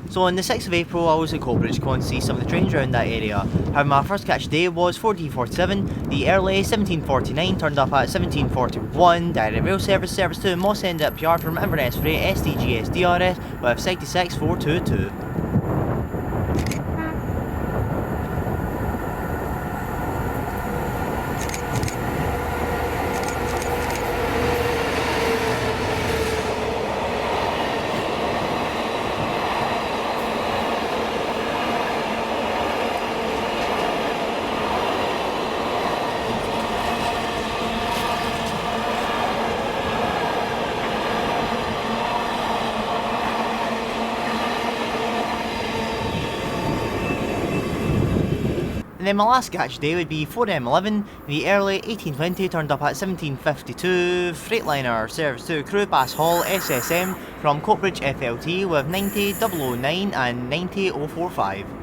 So on the 6th of April I was at Coatbridge going to see some of the trains around that area. However, my first catch today was 1447, the early 1749 turned up at 1741, direct rail service to Moss End at PR from Inverness Freight SDGS DRS with 66422. And then my last catch day would be 4M11, the early 1820 turned up at 1752, Freightliner service to Crewe Pass Hall SSM from Coatbridge FLT with 90009 and 90045.